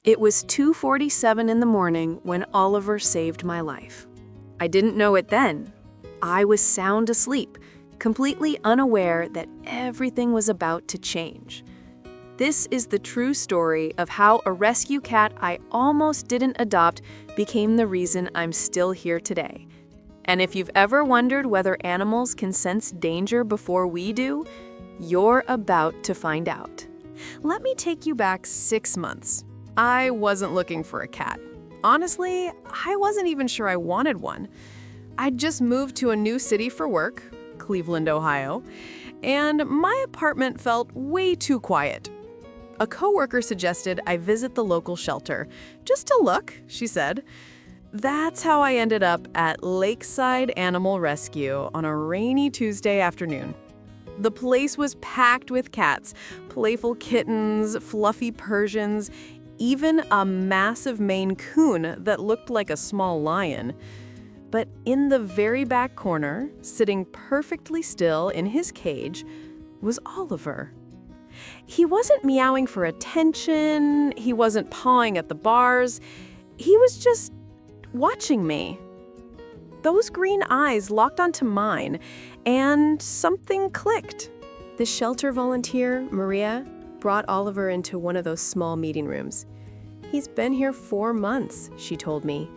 It was 2:47 in the morning when Oliver saved my life. I didn't know it then. I was sound asleep, completely unaware that everything was about to change. This is the true story of how a rescue cat I almost didn't adopt became the reason I'm still here today. And if you've ever wondered whether animals can sense danger before we do, you're about to find out. Let me take you back 6 months. I wasn't looking for a cat. Honestly, I wasn't even sure I wanted one. I'd just moved to a new city for work, Cleveland, Ohio, and my apartment felt way too quiet. A coworker suggested I visit the local shelter. Just to look, she said. That's how I ended up at Lakeside Animal Rescue on a rainy Tuesday afternoon. The place was packed with cats, playful kittens, fluffy Persians, even a massive Maine Coon that looked like a small lion. But in the very back corner, sitting perfectly still in his cage, was Oliver. He wasn't meowing for attention, he wasn't pawing at the bars, he was just watching me. Those green eyes locked onto mine, and something clicked. The shelter volunteer, Maria, brought Oliver into one of those small meeting rooms. He's been here 4 months, she told me.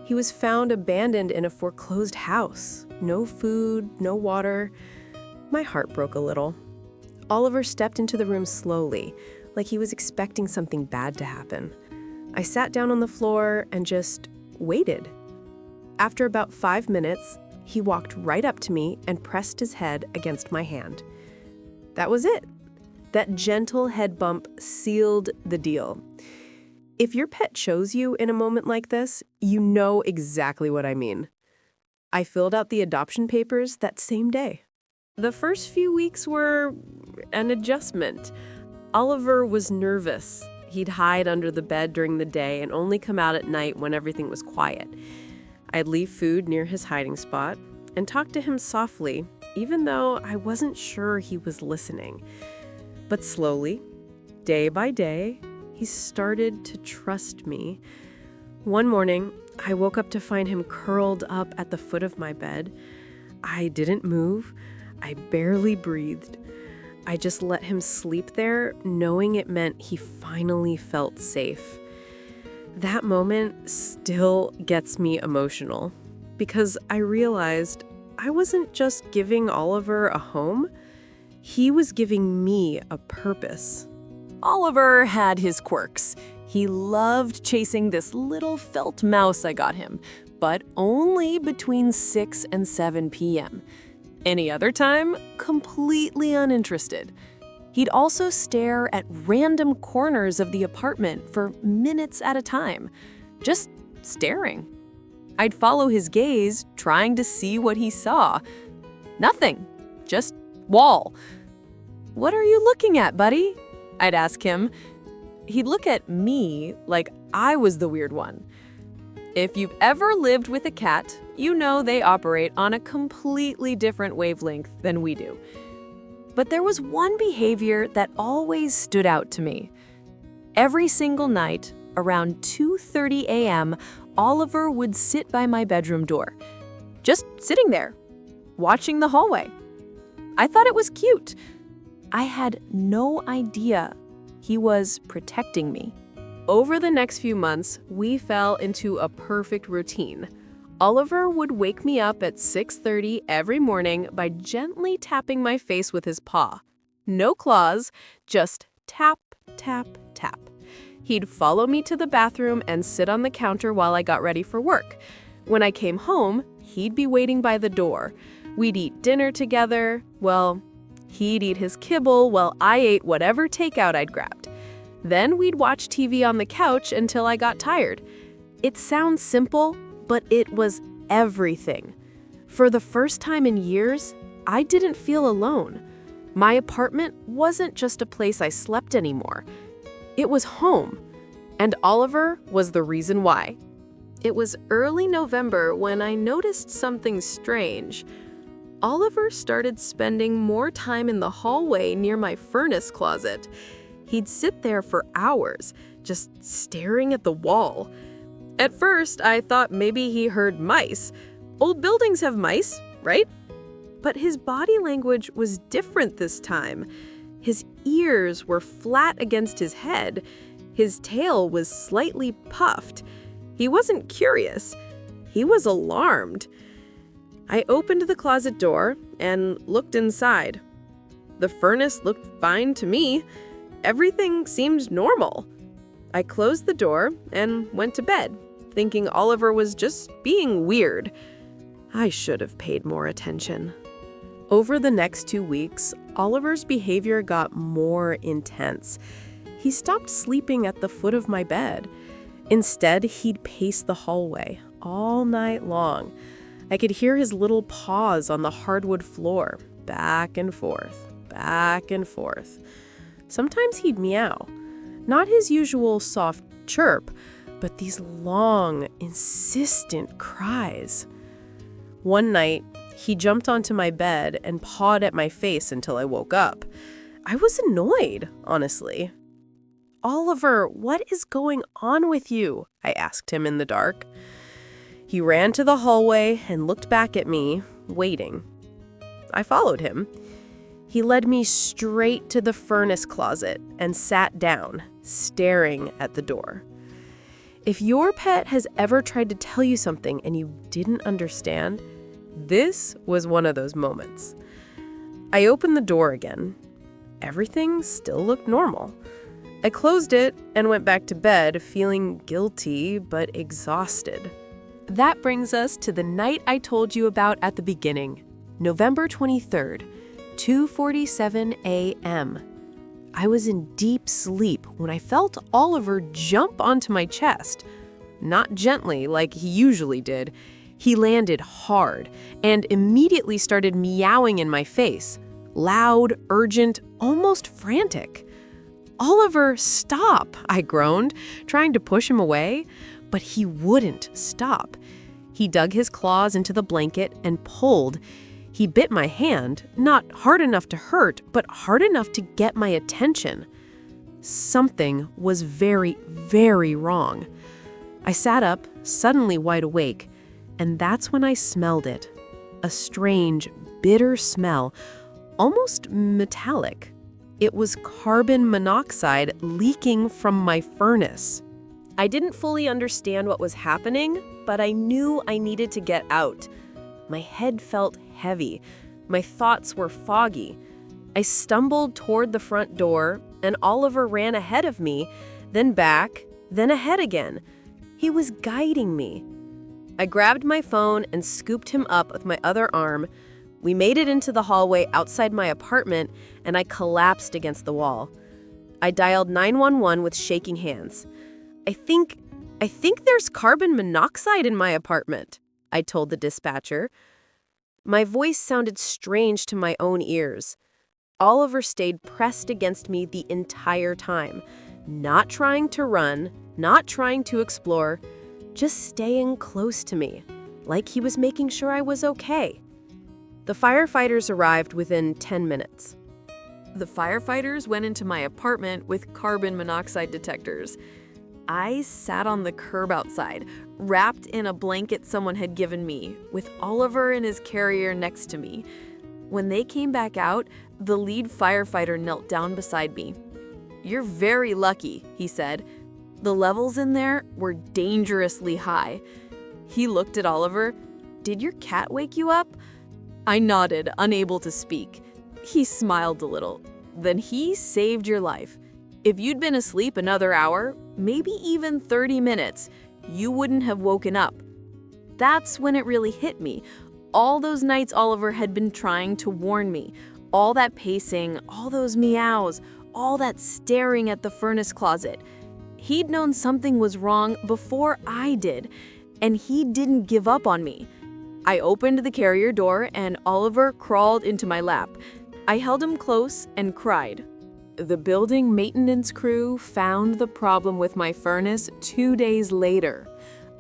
He was found abandoned in a foreclosed house. No food, no water. My heart broke a little. Oliver stepped into the room slowly, like he was expecting something bad to happen. I sat down on the floor and just waited. After about 5 minutes, he walked right up to me and pressed his head against my hand. That was it. That gentle head bump sealed the deal. If your pet chose you in a moment like this, you know exactly what I mean. I filled out the adoption papers that same day. The first few weeks were an adjustment. Oliver was nervous. He'd hide under the bed during the day and only come out at night when everything was quiet. I'd leave food near his hiding spot and talk to him softly, even though I wasn't sure he was listening. But slowly, day by day, he started to trust me. One morning, I woke up to find him curled up at the foot of my bed. I didn't move. I barely breathed. I just let him sleep there, knowing it meant he finally felt safe. That moment still gets me emotional because I realized I wasn't just giving Oliver a home, he was giving me a purpose. Oliver had his quirks. He loved chasing this little felt mouse I got him, but only between 6 and 7 p.m. Any other time, completely uninterested. He'd also stare at random corners of the apartment for minutes at a time, just staring. I'd follow his gaze, trying to see what he saw. Nothing, just wall. "What are you looking at, buddy?" I'd ask him. He'd look at me like I was the weird one. If you've ever lived with a cat, you know they operate on a completely different wavelength than we do. But there was one behavior that always stood out to me. Every single night, around 2:30 a.m., Oliver would sit by my bedroom door, just sitting there, watching the hallway. I thought it was cute. I had no idea he was protecting me. Over the next few months, we fell into a perfect routine. Oliver would wake me up at 6:30 every morning by gently tapping my face with his paw. No claws, just tap, tap, tap. He'd follow me to the bathroom and sit on the counter while I got ready for work. When I came home, he'd be waiting by the door. We'd eat dinner together. Well, he'd eat his kibble while I ate whatever takeout I'd grabbed. Then we'd watch TV on the couch until I got tired. It sounds simple, but it was everything. For the first time in years, I didn't feel alone. My apartment wasn't just a place I slept anymore. It was home. And Oliver was the reason why. It was early November when I noticed something strange. Oliver started spending more time in the hallway near my furnace closet. He'd sit there for hours, just staring at the wall. At first, I thought maybe he heard mice. Old buildings have mice, right? But his body language was different this time. His ears were flat against his head. His tail was slightly puffed. He wasn't curious. He was alarmed. I opened the closet door and looked inside. The furnace looked fine to me. Everything seemed normal. I closed the door and went to bed, thinking Oliver was just being weird. I should have paid more attention. Over the next 2 weeks, Oliver's behavior got more intense. He stopped sleeping at the foot of my bed. Instead, he'd pace the hallway all night long. I could hear his little paws on the hardwood floor, back and forth, back and forth. Sometimes he'd meow. Not his usual soft chirp, but these long, insistent cries. One night, he jumped onto my bed and pawed at my face until I woke up. I was annoyed, honestly. "Oliver, what is going on with you?" I asked him in the dark. He ran to the hallway and looked back at me, waiting. I followed him. He led me straight to the furnace closet and sat down, staring at the door. If your pet has ever tried to tell you something and you didn't understand, this was one of those moments. I opened the door again. Everything still looked normal. I closed it and went back to bed, feeling guilty but exhausted. That brings us to the night I told you about at the beginning, November 23rd, 2:47 a.m. I was in deep sleep when I felt Oliver jump onto my chest. Not gently like he usually did. He landed hard and immediately started meowing in my face. Loud, urgent, almost frantic. "Oliver, stop!" I groaned, trying to push him away, but he wouldn't stop. He dug his claws into the blanket and pulled. He bit my hand, not hard enough to hurt, but hard enough to get my attention. Something was very, very wrong. I sat up, suddenly wide awake, and that's when I smelled it. A strange, bitter smell, almost metallic. It was carbon monoxide leaking from my furnace. I didn't fully understand what was happening, but I knew I needed to get out. My head felt heavy. My thoughts were foggy. I stumbled toward the front door, and Oliver ran ahead of me, then back, then ahead again. He was guiding me. I grabbed my phone and scooped him up with my other arm. We made it into the hallway outside my apartment, and I collapsed against the wall. I dialed 911 with shaking hands. I think there's carbon monoxide in my apartment," I told the dispatcher. My voice sounded strange to my own ears. Oliver stayed pressed against me the entire time, not trying to run, not trying to explore, just staying close to me, like he was making sure I was okay. The firefighters arrived within 10 minutes. The firefighters went into my apartment with carbon monoxide detectors. I sat on the curb outside, wrapped in a blanket someone had given me, with Oliver in his carrier next to me. When they came back out, the lead firefighter knelt down beside me. "You're very lucky," he said. "The levels in there were dangerously high." He looked at Oliver. "Did your cat wake you up?" I nodded, unable to speak. He smiled a little. "Then he saved your life. If you'd been asleep another hour, maybe even 30 minutes, you wouldn't have woken up." That's when it really hit me. All those nights Oliver had been trying to warn me. All that pacing, all those meows, all that staring at the furnace closet. He'd known something was wrong before I did, and he didn't give up on me. I opened the carrier door and Oliver crawled into my lap. I held him close and cried. The building maintenance crew found the problem with my furnace 2 days later.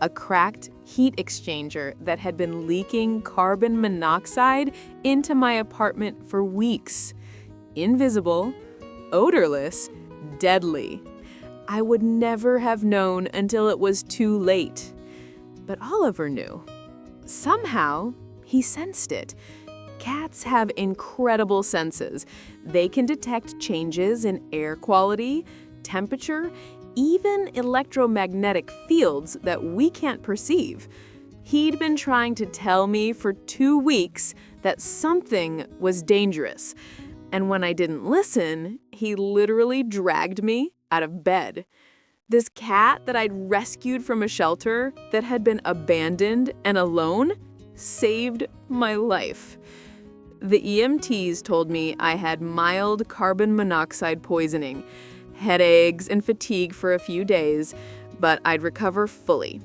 A cracked heat exchanger that had been leaking carbon monoxide into my apartment for weeks. Invisible, odorless, deadly. I would never have known until it was too late. But Oliver knew. Somehow, he sensed it. Cats have incredible senses. They can detect changes in air quality, temperature, even electromagnetic fields that we can't perceive. He'd been trying to tell me for 2 weeks that something was dangerous. And when I didn't listen, he literally dragged me out of bed. This cat that I'd rescued from a shelter that had been abandoned and alone saved my life. The EMTs told me I had mild carbon monoxide poisoning, headaches, and fatigue for a few days, but I'd recover fully.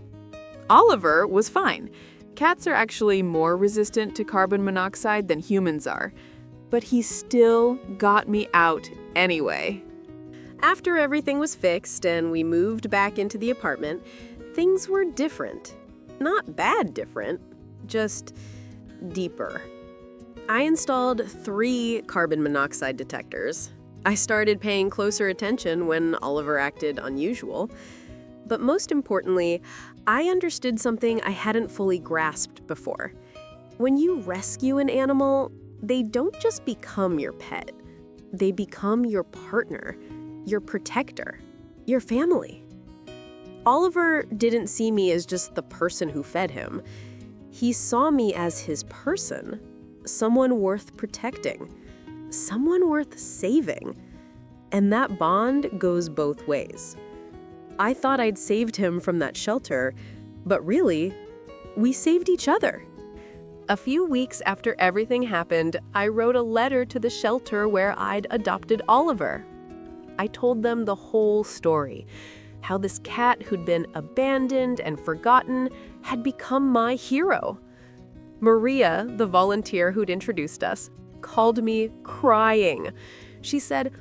Oliver was fine. Cats are actually more resistant to carbon monoxide than humans are, but he still got me out anyway. After everything was fixed and we moved back into the apartment, things were different. Not bad different, just deeper. I installed 3 carbon monoxide detectors. I started paying closer attention when Oliver acted unusual. But most importantly, I understood something I hadn't fully grasped before. When you rescue an animal, they don't just become your pet. They become your partner, your protector, your family. Oliver didn't see me as just the person who fed him. He saw me as his person, someone worth protecting, someone worth saving. And that bond goes both ways. I thought I'd saved him from that shelter, but really, we saved each other. A few weeks after everything happened, I wrote a letter to the shelter where I'd adopted Oliver. I told them the whole story, how this cat who'd been abandoned and forgotten had become my hero. Maria, the volunteer who'd introduced us, called me crying. She said,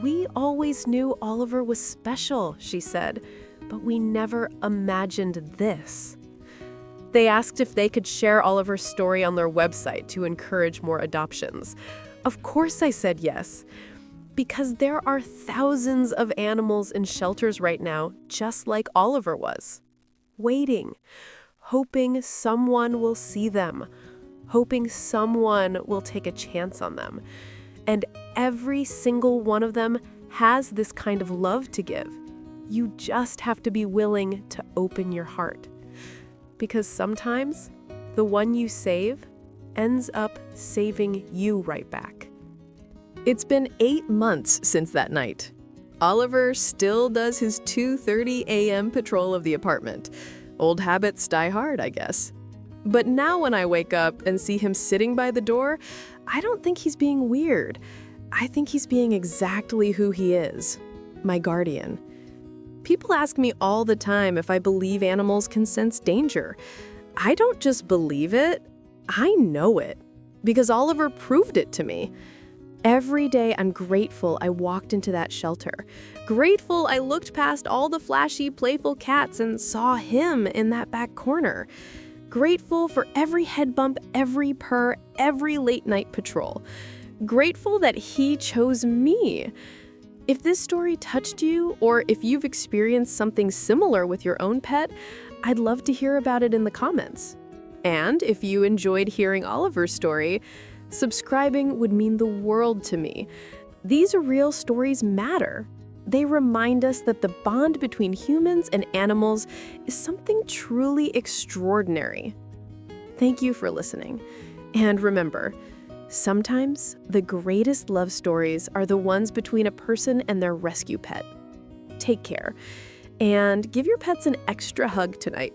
"We always knew Oliver was special," she said, "but we never imagined this." They asked if they could share Oliver's story on their website to encourage more adoptions. Of course I said yes, because there are thousands of animals in shelters right now, just like Oliver was, waiting, hoping someone will see them, hoping someone will take a chance on them. And every single one of them has this kind of love to give. You just have to be willing to open your heart. Because sometimes the one you save ends up saving you right back. It's been 8 months since that night. Oliver still does his 2:30 a.m. patrol of the apartment. Old habits die hard, I guess. But now when I wake up and see him sitting by the door, I don't think he's being weird. I think he's being exactly who he is, my guardian. People ask me all the time if I believe animals can sense danger. I don't just believe it, I know it, because Oliver proved it to me. Every day I'm grateful I walked into that shelter. Grateful I looked past all the flashy, playful cats and saw him in that back corner. Grateful for every head bump, every purr, every late night patrol. Grateful that he chose me. If this story touched you, or if you've experienced something similar with your own pet, I'd love to hear about it in the comments. And if you enjoyed hearing Oliver's story, subscribing would mean the world to me. These real stories matter. They remind us that the bond between humans and animals is something truly extraordinary. Thank you for listening. And remember, sometimes the greatest love stories are the ones between a person and their rescue pet. Take care, and give your pets an extra hug tonight.